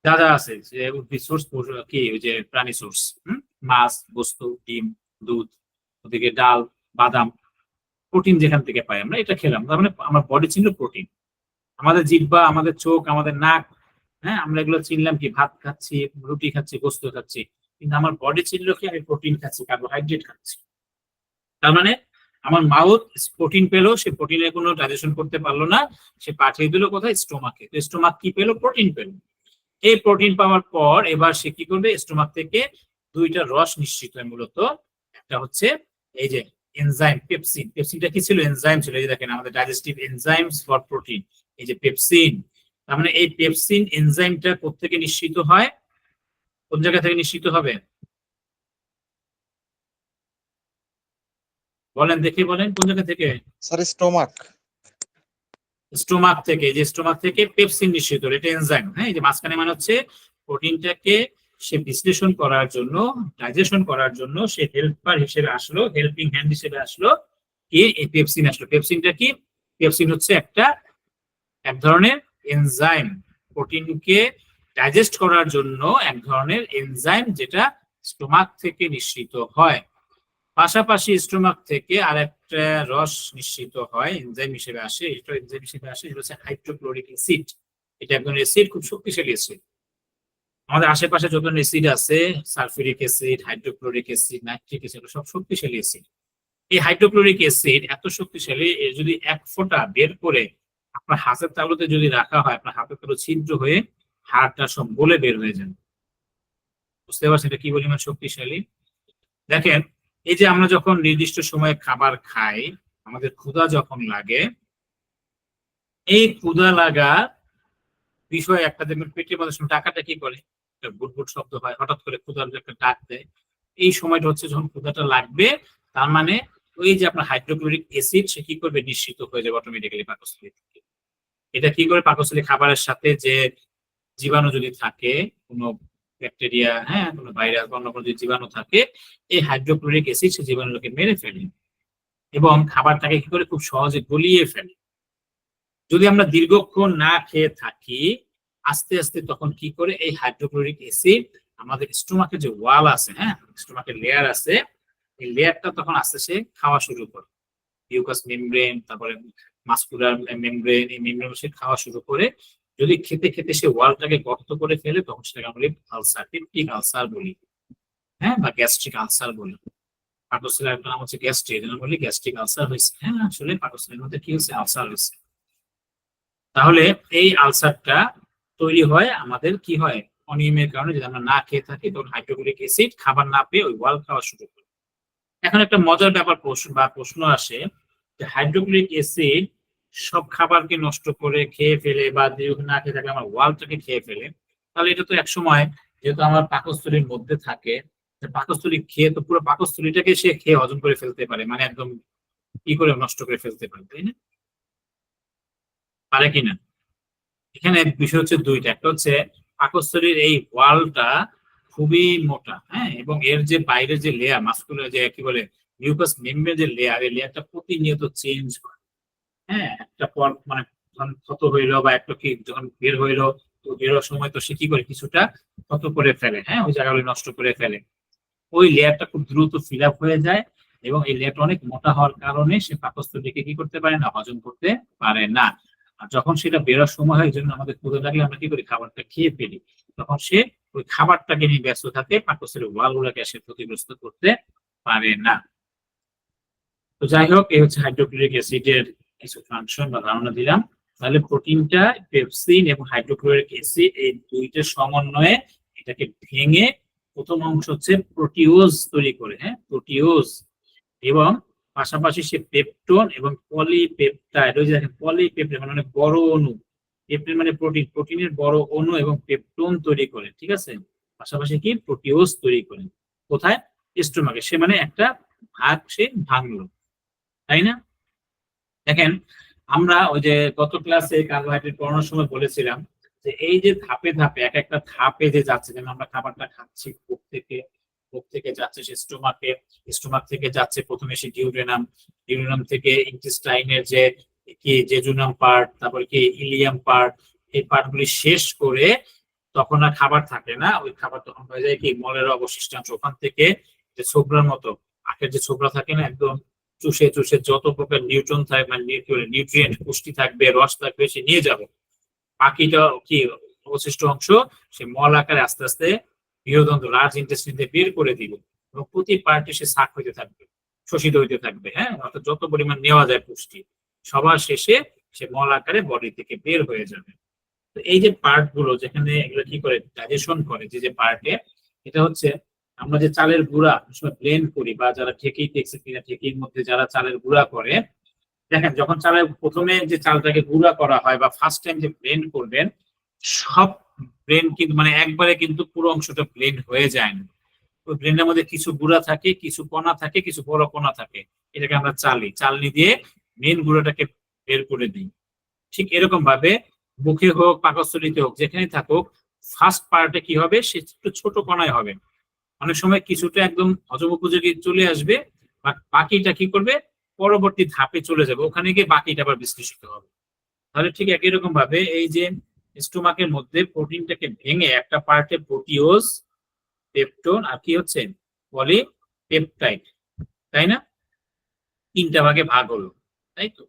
যা যা আছে, যে উদ্ভিদ সোর্স, কি ওই যে প্রাণী সোর্স, মাছ, বস্তু, ডিম, দুধ, ওদিকে ডাল, বাদাম, প্রোটিন যেখান থেকে পাই আমরা, এটা খেলাম। তার মানে আমার বডি ছিল প্রোটিন। আমাদের জিহ্বা, আমাদের চোখ, আমাদের নাক, হ্যাঁ, আমরা এগুলো চিনলাম কি, ভাত খাচ্ছি, রুটি খাচ্ছি, গোস্ত খাচ্ছি, কিন্তু আমার বডি চিনল কি, আমি প্রোটিন খাচ্ছি, কার্বোহাইড্রেট খাচ্ছি। তার মানে আমার মাউথ প্রোটিন পেলো, সে প্রোটিনের কোনো ডাইজেশন করতে পারলো না, সে পাঠিয়ে দিল কোথায়, স্টোমাকে। তো স্টোমাক কি পেলো, প্রোটিন পেলো। এই প্রোটিন পাওয়ার পর এবার সে কি করবে, স্টোমাক থেকে 2টা রস নিঃসৃত হয় মূলত। একটা হচ্ছে এই যে এনজাইম পেপসিন। পেপসিনটা কি ছিল, এনজাইম ছিল। এই যে দেখেন আমাদের ডাইজেস্টিভ এনজাইমস ফর প্রোটিন, এই যে পেপসিন। তার মানে এই পেপসিন এনজাইমটা কোত্থেকে নিঃসৃত হয়, কোন জায়গা থেকে নিঃসৃত হবে বলেন, দেখে বলেন, কোন জায়গা থেকে? Sir stomach. স্টোমাক থেকে। যে স্টোমাক থেকে পেপসিন নিঃসৃত হলো, এটা এনজাইম। হ্যাঁ, এই যে মাঝখানে মানে হচ্ছে প্রোটিনটাকে সে বিশ্লেষণ করার জন্য, ডাইজেশন করার জন্য সে হেল্পার হিসেবে আসলো, হেল্পিং হ্যান্ড হিসেবে আসলো কি, এই পেপসিন আসলো। পেপসিনটা কি? পেপসিন হচ্ছে এক ধরনের এনজাইম, প্রোটিনকে ডাইজেস্ট করার জন্য এক ধরনের এনজাইম, যেটা স্টোমাক থেকে নিঃসৃত হয়। পাশাপাশি স্টোমাক থেকে আরেকটা রস নিঃসৃত হয়, এনজাইম হিসেবে আসে। এটা এনজাইম হিসেবে আসে, এটা হচ্ছে হাইড্রোক্লোরিক অ্যাসিড। এটা এক ধরনের অ্যাসিড, খুব শক্তিশালী অ্যাসিড। আমাদের আশেপাশে যত অ্যাসিড আছে, sulphuric acid, hydrochloric acid, nitric acid, সব শক্তিশালী অ্যাসিড। এই হাইড্রোক্লোরিক অ্যাসিড এত শক্তিশালী, এর যদি এক ফোঁটা বের করে আপনার হাতের তালুতে যদি রাখা হয়, আপনার হাতের তালু ছিদ্র হয়ে হাড়টা সব গলে বের হয়ে যাবে। বুঝতে পারছেন এটা কি পরিমাণ শক্তিশালী? দেখেন, এই যে আমরা যখন নির্দিষ্ট সময়ে খাবার খাই, আমাদের ক্ষুধা যখন লাগে, এই ক্ষুধা লাগা বিষয় একটা দেখবেন, পেটের মধ্যে সময় টাকাটা কি করে, একটা বুটবুট শব্দ হয়, হঠাৎ করে ক্ষুধার একটা ডাক দেয়। এই সময়টা হচ্ছে যখন ক্ষুধাটা লাগবে, তার মানে ওই যে আপনার হাইড্রোক্লোরিক অ্যাসিড সে কি করবে, নিঃসৃত হয়ে যাবে অটোমেটিক্যালি পাকস্থলী থেকে। এটা কি করে, পাকস্থলী খাবারের সাথে যে জীবাণু যদি থাকে, কোনো ব্যাকটেরিয়া, হ্যাঁ, কোনো ভাইরাস, অন্য কোনো যদি জীবাণু থাকে, এই হাইড্রোক্লোরিক অ্যাসিড সে জীবাণুকে মেরে ফেলে এবং খাবারটাকে কি করে, খুব সহজে গলিয়ে ফেলে। যদি আমরা দীর্ঘক্ষণ না খেয়ে থাকি, আস্তে আস্তে তখন কি করে, এই হাইড্রোক্লোরিক অ্যাসিড আমাদের স্টোমাকের যে ওয়াল আছে, হ্যাঁ, স্টোমাকের লেয়ার আছে, এই লেয়ারটা তখন আস্তে আস্তে খাওয়া শুরু করে। মিউকাস মেমব্রেন, তারপরে মাসকুলার মেমব্রেন, এই মেমব্রেন সে খাওয়া শুরু করে। যদি খেতে খেতে সে ওয়ালটাকে গর্ত করে ফেলে, তখন সেটাকে আমরা আলসার, পেপটিক আলসার বলি, হ্যাঁ, বা গ্যাস্ট্রিক আলসার বলি। পাকস্থলীর একটা নাম হচ্ছে গ্যাস্ট্রিক, এই জন্য বলি গ্যাস্ট্রিক আলসার হয়েছে। হ্যাঁ, আসলে পাকস্থলীর মধ্যে কি হচ্ছে, আলসার হয়েছে। তাহলে এই আলসারটা তৈরি হয় আমাদের কি হয়, অনিয়মের কারণে। যদি আমরা না খেয়ে থাকি তখন হাইড্রোক্লোরিক অ্যাসিড খাবার না পেয়ে ওই ওয়াল খাওয়া শুরু করে। এখন একটা মজার ব্যাপার প্রশ্ন আসে যে হাইড্রোক্লোরিক অ্যাসিড সব খাবারকে নষ্ট করে খেয়ে ফেলে বা দীর্ঘদিন না খেয়ে থাকলে আমার ওয়ালটাকে খেয়ে ফেলে, তাহলে এটা তো একসময় যেহেতু আমার পাকস্থলীর মধ্যে থাকে, পাকস্থলী খেয়ে তো পুরো পাকস্থলীটাকে সে খেয়ে হজম করে ফেলতে পারে, মানে একদম কি করে নষ্ট করে ফেলতে পারে, তাই না? পারে কিনা? এখানে বিষয় হচ্ছে দুইটা, একটা হচ্ছে পাকস্থলীর এই ওয়ালটা খুবই মোটা, হ্যাঁ, এবং এর যে বাইরের যে লেয়ার, মাসকুলার যে কি বলে মিউকাস মেমব্রেন যে লেয়ার, এই লেয়ারটা প্রতিনিয়ত চেঞ্জ করে। হ্যাঁ, একটা পর মানে যখন ক্ষত হইলো বা একটা কি যখন বের হইলো, তো বেরোর সময় তো সে কি করে কিছুটা ক্ষত করে ফেলে, হ্যাঁ, ওই জায়গাগুলো নষ্ট করে ফেলে। ওই লেয়ারটা খুব দ্রুত ফিল আপ হয়ে যায় এবং এই লেয়ারটা অনেক মোটা হওয়ার কারণে সে পাকস্থলীকে কি করতে পারে না, হজম করতে পারে না। আর যখন সেটা বেরোর সময় হয়, এই জন্য আমাদের ক্ষুধা লাগলে আমরা কি করি, খাবারটা খেয়ে ফেলি, তখন সে ওই খাবারটাকে নিয়ে ব্যস্ত থাকে, পাকস্থলীর ওয়াল গুলাকে সে ক্ষতিগ্রস্ত করতে পারে না। তো যাই হোক, এই হচ্ছে হাইড্রোক্লোরিক অ্যাসিডের কিছু ফাংশন বা ধারণা দিলাম। তাহলে প্রোটিনটা পেপসিন এবং হাইড্রোক্লোরিক অ্যাসিড এই দুইটার সমন্বয়ে এটাকে ভেঙে প্রথম অংশ হচ্ছে প্রোটিওজ তৈরি করে, হ্যাঁ, প্রোটিওজ, এবং পাশাপাশি সে পেপটোন এবং পলিপেপটাইড, ওই যে দেখেন পলিপেপটাইড মানে অনেক বড় অণু, পেপটাইড মানে প্রোটিন, প্রোটিনের বড় অণু এবং পেপটোন তৈরি করে, ঠিক আছে। পাশাপাশি কি প্রোটিওজ তৈরি করে, কোথায়, স্টোমাকে। সে মানে একটা ভাগ সে ভাঙলো, তাই না? দেখেন, আমরা ওই যে গত ক্লাসে কার্বোহাইড্রেট পড়ানোর সময় বলেছিলাম যে এই যে ধাপে ধাপে এক একটা ধাপে যে যাচ্ছে, যেমন আমরা খাবারটা খাচ্ছি বুক থেকে যাচ্ছে সে স্টোমাকে, স্টোমাক থেকে যাচ্ছে প্রথমে সে ডিউডেনাম, ডিউডেনাম থেকে ইন্টেস্টাইনের যে কি জেজুনাম পার্ট, তারপর কি ইলিয়াম পার্ট, এই পার্টগুলি শেষ করে তখন আর খাবার থাকে না, ওই খাবার তখন হয়ে যায় কি মলের অবশিষ্টাংশ। ওখান থেকে যে ছোবরার মতো আখের যে ছোবরা থাকে না, একদম চুষে চুষে যত প্রকার নিউট্রন থাকবে মানে নিউট্রিয়েন্ট পুষ্টি থাকবে, রস থাকবে, সে নিয়ে যাবে। বাকিটা কি অবশিষ্ট অংশ সে মল আকারে আস্তে আস্তে বৃহদন্ত্র লার্জ ইন্টেস্টিন দিয়ে বের করে দিবে এবং প্রতি পার্টে সে শাক হইতে থাকবে, শোষিত হইতে থাকবে, হ্যাঁ, অর্থাৎ যত পরিমাণ নেওয়া যায় পুষ্টি সবার শেষে সে মল আকারে বডি থেকে বের হয়ে যাবে। তো এই যে পার্ট গুলো যেখানে এগুলো কি করে ডাইজেশন করে, যে যে পার্টে, এটা হচ্ছে আমরা যে চালের গুঁড়া ব্লেন্ড করি বা যারা ঠেকেই দেখছে কিনা, ঠেকির মধ্যে যারা চালের গুঁড়া করে, দেখেন যখন চালের প্রথমে যে চালটাকে গুঁড়া করা হয় বা ফার্স্ট টাইম যে ব্লেন্ড করবেন, সব ব্লেন্ড কিন্তু মানে একবারে কিন্তু পুরো অংশটা ব্লেন্ড হয়ে যায় না। ওই ব্লেন্ডের মধ্যে কিছু গুঁড়া থাকে, কিছু কণা থাকে, কিছু বড় কণা থাকে, এটাকে আমরা চালনি দিয়ে মেন গুঁড়াটাকে বের করে দিই। ঠিক এরকম ভাবে মুখে হোক পাকস্থলীতে হোক যেখানে থাকুক, ফার্স্ট পার্টে কি হবে, সে একটু ছোট কণায় হবে, অনেক সময় কিছুটা একদম হজম উপযোগী চলে আসবে, বাকিটা কি করবে, পরবর্তী ধাপে চলে যাবে, ওখানে গিয়ে বাকিটা আবার বিশ্লেষিত হবে। তাহলে ঠিক একই রকম ভাবে এই যে স্টোমাকের মধ্যে প্রোটিনটাকে ভেঙে একটা পার্টে প্রোটিওজ, পেপটোন আর কি হচ্ছে পলিপেপটাইড, তাই না, তিনটা ভাগে ভাগ হলো, তাই তো।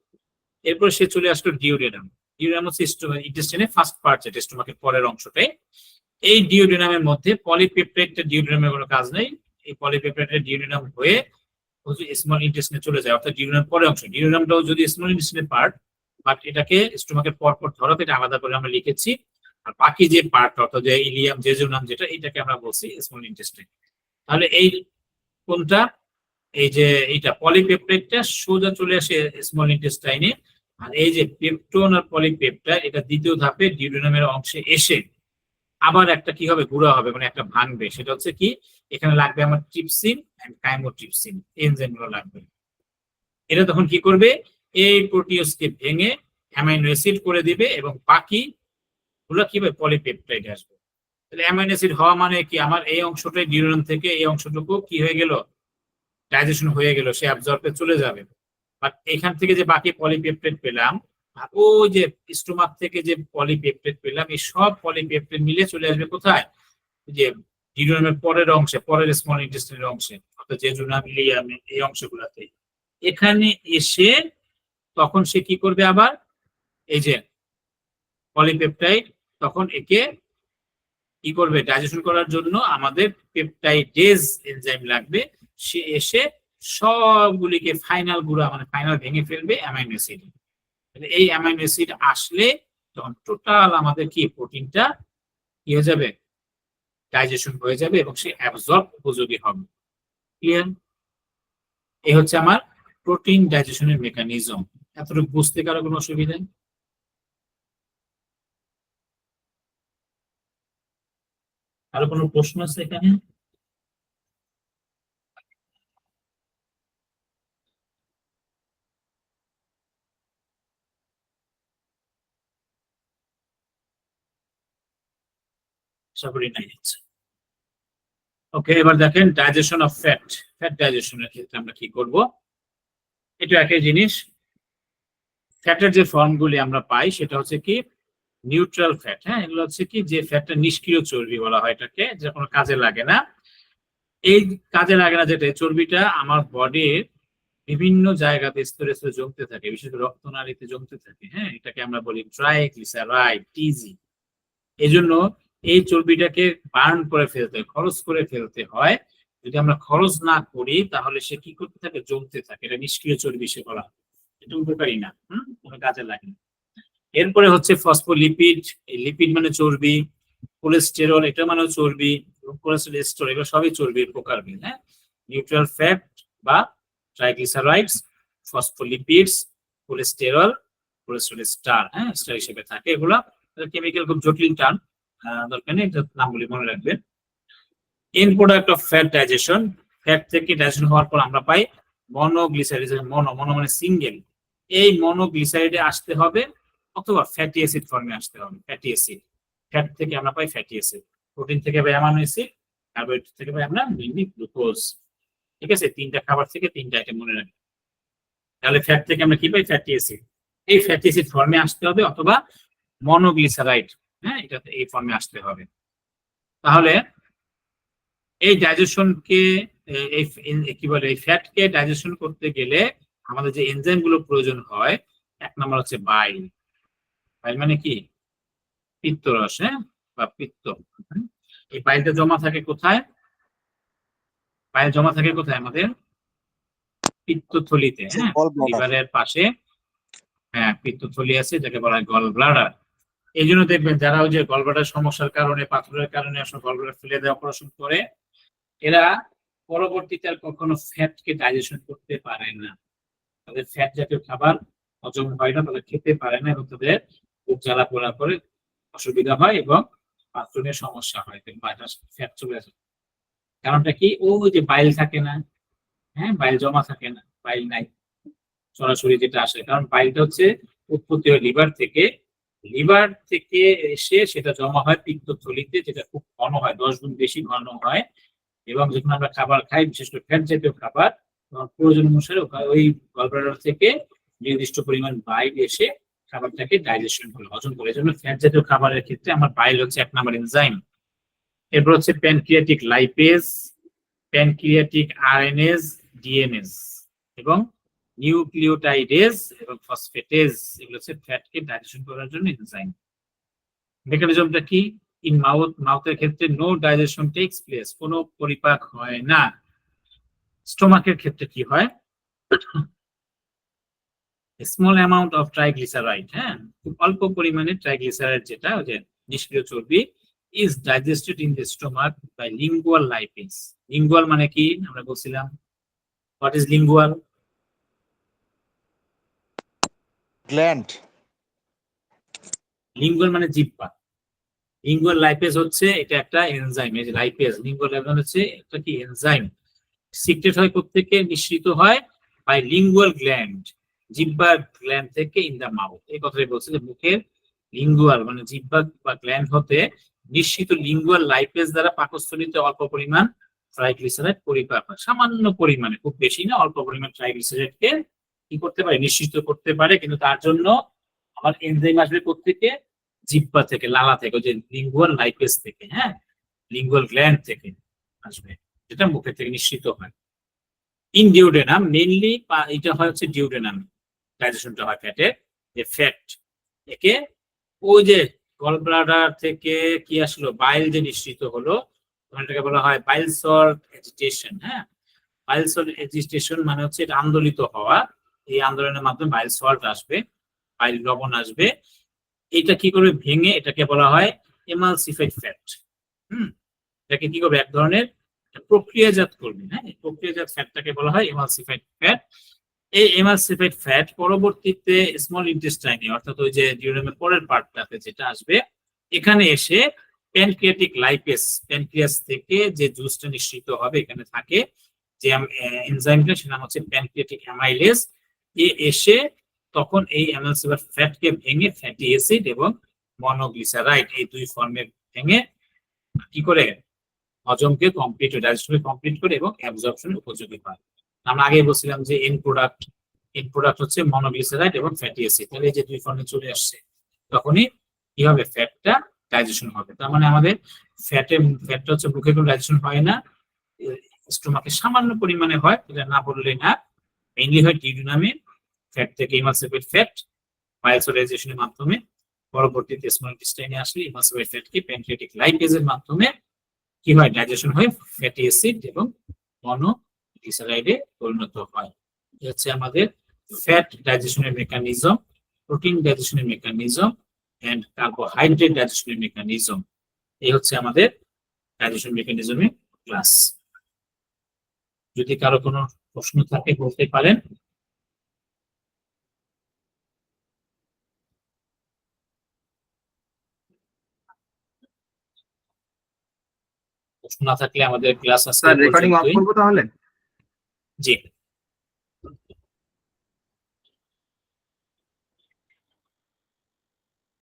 এরপর সে চলে আসলো ডিউডেনাম। ডিউডেনাম হচ্ছে ইন্টেস্টাইনের ফার্স্ট পার্ট, যেটা স্টোমাকের পরের অংশটাই। এই ডিউডেনামের মধ্যে পলিপেপটাইডটা, ডিউডেনামের কোনো কাজ নেই, এই পলিপেপটাইডের ডিউডেনাম হয়ে স্মল ইন্টেস্টিনে চলে যায়, অর্থাৎ ডিউডেনাম পরের অংশ। ডিউডেনামটাও যদি স্মল ইন্টেস্টিনের পার্ট, বাট এটাকে স্টোমাকের পরপর ধরাতে এটা আলাদা করে আমরা লিখেছি। আর বাকি যে পার্ট অর্থাৎ যে ইলিয়াম জেজুনাম যেটা, এটাকে আমরা বলছি স্মল ইন্টেস্টাইন। তাহলে এই কোনটা, এই যে এইটা পলিপেপটাইডটা সোজা চলে আসে স্মল ইন্টেস্টাইনে, আর এই যে পেপটোন আর পলিপেপটাইড এটা দ্বিতীয় ধাপে ডিউডেনামের অংশে এসে আবার একটা কি হবে, গুঁড়া হবে, মানে একটা ভাঙবে। সেটা হচ্ছে কি, এখানে লাগবে আমার ট্রিপসিন এন্ড কাইমোট্রিপসিন এনজাইম গুলো লাগবে। এটা তখন কি করবে, এই প্রোটিওজকে ভেঙে অ্যামাইনো অ্যাসিড করে দিবে এবং বাকি গুলো কি হবে, পলিপেপটাইড আসবে। তাহলে অ্যামাইনো অ্যাসিড হওয়া মানে কি, আমার এই অংশটাই ডিউডেনাম থেকে এই অংশটুকু কি হয়ে গেল, ডাইজেশন হয়ে গেল, সে অ্যাবজর্বে চলে যাবে। বাট এখান থেকে যে বাকি পলিপেপটাইড পেলাম, আর ওই যে স্টোমাক থেকে যে পলিপেপটাইড পেলাম, এই সব পলিপেপটাইড মিলে চলে আসবে কোথায়, যে ডিউডেনামের পরের অংশে, পরের স্মল ইন্টেস্টাইনের অংশে, অর্থাৎ জেজুনাম, ইলিয়াম, এই অংশগুলোতে। এখানে এসে তখন সে কি করবে, আবার এই যে পলিপেপটাইড তখন একে কি করবে, ডাইজেশন করার জন্য আমাদের পেপটাইডেজ এনজাইম লাগবে, সে এসে সবগুলিকে ফাইনাল গুঁড়া মানে ফাইনাল ভেঙে ফেলবে অ্যামাইনো অ্যাসিড। এই অ্যামাইনো অ্যাসিড আসলে তখন টোটাল আমাদের কি প্রোটিনটা কি হয়ে যাবে, ডাইজেশন হয়ে যাবে এবং সে অ্যাবজর্ব উপযোগী হবে। ক্লিয়ার? এই হচ্ছে আমার প্রোটিন ডাইজেশনের মেকানিজম। এতটুকু বুঝতে কারো কোনো অসুবিধা? আরো কোনো প্রশ্ন আছে এখানে? আশা করি নাই। ওকে, এবার দেখেন ডাইজেশন অফ ফ্যাট। ফ্যাট ডাইজেশনের ক্ষেত্রে আমরা কি করব? এটা একই জিনিস। ফ্যাটের যে ফর্মগুলি আমরা পাই সেটা হচ্ছে কি নিউট্রাল ফ্যাট। হ্যাঁ, এগুলো হচ্ছে কি যে ফ্যাটটা নিষ্ক্রিয় চর্বি বলা হয় এটাকে, যে কোনো কাজে লাগে না। এই কাজে লাগে না যেটা চর্বিটা আমার বডির বিভিন্ন জায়গাতে স্তরে স্তরে জমতে থাকে, বিশেষ করে রক্তনালীতে জমতে থাকে। হ্যাঁ, এটাকে আমরা বলি ট্রাইগ্লিসারাইড, টিজি। এই জন্য এই চর্বিটাকে বার্ন করে ফেলতে হয়, খরচ করে ফেলতে হয়। যদি আমরা খরচ না করি তাহলে সে কি করতে থাকে, জমতে থাকে। এটা নিষ্ক্রিয় চর্বি সে বলা, এটা উপকারী না, কোনো কাজে লাগে না। এরপরে হচ্ছে ফসফোলিপিড। এই লিপিড মানে চর্বি, কোলেস্টেরল এটা মানে চর্বি, কোলেস্টেরল এগুলো সবই চর্বির প্রকার। হ্যাঁ, নিউট্রাল ফ্যাট বা triglycerides, phospholipids, cholesterol, cholesterol star, হ্যাঁ স্টার হিসেবে থাকে। এগুলা কেমিক্যাল খুব জটিল টার্ম, দরকার নেই, এটা নামগুলি মনে রাখবেন। And product of fat digestion. Fat থেকে ডাইজেশন হওয়ার পর আমরা পাই মনোগ্লিসারাইড। মনো মানে সিঙ্গেল, এই মনোগ্লিসারাইডে আসতে হবে অথবা ফ্যাটি অ্যাসিড ফর্মে আসতে হবে। ফ্যাটি অ্যাসিড, ফ্যাট থেকে আমরা পাই ফ্যাটি অ্যাসিড, প্রোটিন থেকে পাই অ্যামাইনো অ্যাসিড, কার্বোহাইড্রেট থেকে পাই আমরা মেইনলি গ্লুকোজ। ঠিক আছে, তিনটা খাবার থেকে তিনটা আইটেম মনে রাখবেন। তাহলে ফ্যাট থেকে আমরা কি পাই, ফ্যাটি অ্যাসিড। এই ফ্যাটি অ্যাসিড ফর্মে আসতে হবে অথবা মনোগ্লিসারাইড, হ্যাঁ এটাতে এই ফর্মে আসতে হবে। তাহলে এই ডাইজেশনকে কি বলে, এই ফ্যাটকে ডাইজেশন করতে গেলে আমাদের যে এনজাইম গুলো প্রয়োজন হয়, এক নম্বর হচ্ছে বাইল। বাইল মানে কি, পিত্তরস, হ্যাঁ বা পিত্ত। এই বাইলটা জমা থাকে কোথায়? বাইল জমা থাকে কোথায় আমাদের? পিত্তথলিতে, হ্যাঁ লিভারের পাশে। হ্যাঁ, পিত্তথলি আছে, যাকে বলা হয় গল ব্লাডার। এই জন্য দেখবেন যারা ওই যে গল ব্লাডার সমস্যার কারণে, পাথরের কারণে আসলে গল ব্লাডার ফেলে দেওয়া অপারেশন করে, এরা পরবর্তীতে আর কখনো ফ্যাটকে ডাইজেশন করতে পারে না। তাদের ফ্যাট জাতীয় খাবার হজম হয় না, তাদের খেতে পারে না এবং তাদের বুক জ্বালা পোড়া করে অসুবিধা হয় এবং বাথরুমের সমস্যা হয়, ফ্যাট চলে আসে। কারণটা কি, ও যে বাইল থাকে না, হ্যাঁ বাইল জমা থাকে না, বাইল নাই সরাসরি যেটা আসে। কারণ বাইলটা হচ্ছে উৎপত্তি হয় লিভার থেকে, লিভার থেকে এসে সেটা জমা হয় পিত্তথলিতে, যেটা খুব ঘন হয়, 10 গুণ বেশি ঘন হয়। এবং যখন আমরা খাবার খাই, বিশেষ করে ফ্যাট জাতীয় খাবার, প্রয়োজন অনুসারে ওই গলব্লাডার থেকে নির্দিষ্ট পরিমাণ বাইল এসে খাবারটাকে ডাইজেশন করে, হজম করে। এই জন্য ফ্যাট জাতীয় খাবারের ক্ষেত্রে আমার বাইল হচ্ছে এক নম্বর এনজাইম। এরপর হচ্ছে প্যানক্রিয়াটিক লাইপেজ, প্যানক্রিয়াটিক আরএনএজ, ডিএনএজ এবং নিউক্লিওটাইডেজ এবং ফসফেটেজ, এগুলো হচ্ছে ফ্যাটকে ডাইজেশন করার জন্য এনজাইম। মেকানিজমটা কি? ইন মাউথের ক্ষেত্রে নো ডাইজেশন টেকস প্লেস, কোনো পরিপাক হয় না। স্টোমাকের ক্ষেত্রে কি হয়? স্মল অ্যামাউন্ট অফ ট্রাইগ্লিসারাইড, হ্যাঁ খুব অল্প পরিমাণে ট্রাইগ্লিসারাইড, যেটা ওই যে নিষ্ক্রিয় চর্বি, is digested in the stomach by lingual lipase. Lingual মানে কি আমরা বলছিলাম, what is lingual? Gland. Lingual মানে জিহ্বা। লিঙ্গুয়াল লাইপেজ হচ্ছে এটা একটা এনজাইম। এই যে লাইপেজ, লিঙ্গুয়াল লাইপেজ হচ্ছে একটা কি এনজাইম, সিক্রেট হয় প্রত্যেকে, নিঃসৃত হয় বাই লিঙ্গুয়াল গ্ল্যান্ড, জিহ্বার গ্ল্যান্ড থেকে ইন দা মাউথ। এই কথাই বলছে যে মুখের লিঙ্গুয়াল মানে জিহ্বা বা গ্ল্যান্ড হতে নিঃসৃত লিঙ্গুয়াল লাইপেজ দ্বারা পাকস্থলীতে অল্প পরিমাণ ট্রাইগ্লিসারাইড পরিপাক হয়। সামান্য পরিমাণে, খুব বেশি না, অল্প পরিমাণ ট্রাইগ্লিসারাইডকে কি করতে পারে, নিঃসৃত করতে পারে। কিন্তু তার জন্য আমার এনজাইম আসবে কোত্থেকে? জিহ্বা থেকে, লালা থেকে, ওই যে লিঙ্গুয়াল লাইপেজ থেকে, হ্যাঁ লিঙ্গুয়াল গ্ল্যান্ড থেকে আসবে, যেটা মুখের থেকে নিঃসৃত হয়। ইন ডিউডেনাম মেইনলি, এটা হয় হচ্ছে ডিউডেনাম, ডাইজেশনটা হয় ফ্যাটের। যে ফ্যাট একে ওই যে গল ব্লাডার থেকে কি আসলো, বাইল যে নিঃসৃত হলো, এটাকে বলা হয় বাইল সল্ট এজিটেশন। হ্যাঁ, বাইল সল্ট এজিটেশন মানে হচ্ছে এটা আন্দোলিত হওয়া, এই আন্দোলনের মাধ্যমে বাইল সল্ট আসবে, বাইল লবণ আসবে, এটা কি করবে ভেঙে এটাকে বলা হয় এমালসিফাইড ফ্যাট। এটাকে কি করবে এক ধরনের প্রক্রিয়াজাত করবে, হ্যাঁ প্রক্রিয়াজাত ফ্যাটটাকে বলা হয় এমালসিফাইড ফ্যাট। এই এমালসিফাইড ফ্যাট পরবর্তীতে স্মল ইন্টেস্টাইনে অর্থাৎ ওই যে ডিউরেমের পরের পার্টটাতে যেটা আসবে এখানে এসে প্যানক্রিয়াটিক লাইপেজ, প্যানক্রিয়াস থেকে যে জুসটা নিঃসৃত হবে এখানে থাকে যে এনজাইমটা সেটা নাম হচ্ছে প্যানক্রিয়াটিক অ্যামাইলেজ, এসে তখন এই এমালসিফাইড ফ্যাটকে ভেঙে ফ্যাটি অ্যাসিড এবং মনোগ্লিসারাইড এই দুই ফর্মে ভেঙে কি করে হজমকে কমপ্লিট ডাইজেশনকে কমপ্লিট করে এবং অ্যাবজর্পশনের উপযোগী হয়। আমরা আগে বলছিলাম যে এন্ড প্রোডাক্ট হচ্ছে মনোগ্লিসারাইড এবং ফ্যাটি অ্যাসিড, তাহলে এই যে দুই ফর্মে চলে আসছে তখনই কি হবে ফ্যাটটা ডাইজেশন হবে। তার মানে আমাদের ফ্যাটটা হচ্ছে মুখে কোনো ডাইজেশন হয় না, স্টোমাকে সামান্য পরিমাণে হয়, এটা না বললে না, মেইনলি হয় ডিউডিনামে ফ্যাট থেকে ইমালসিফাইড ফ্যাট বাইল সল্ট ডাইজেশনের মাধ্যমে পরবর্তীতে স্মল ইন্টেস্টাইনে আসলে ইমালসিফাইড ফ্যাটকে প্যানক্রিয়াটিক লাইপেজের মাধ্যমে কি হয় ডাইজেশন হয় ফ্যাটি অ্যাসিড এবং মনোগ্লিসারাইডে পরিণত হয়। এই হচ্ছে আমাদের ফ্যাট ডাইজেশনের মেকানিজম, প্রোটিন ডাইজেশনের মেকানিজম এন্ড কার্বোহাইড্রেট ডাইজেশনের মেকানিজম। এই হচ্ছে আমাদের ডাইজেশন মেকানিজমের ক্লাস। যদি কারো কোনো প্রশ্ন থাকে বলতে পারেন। প্রশ্ন না থাকলে আমাদের ক্লাস আজকে স্যার রেকর্ডিং অফ পর্যন্তই। করবো তাহলে? জি।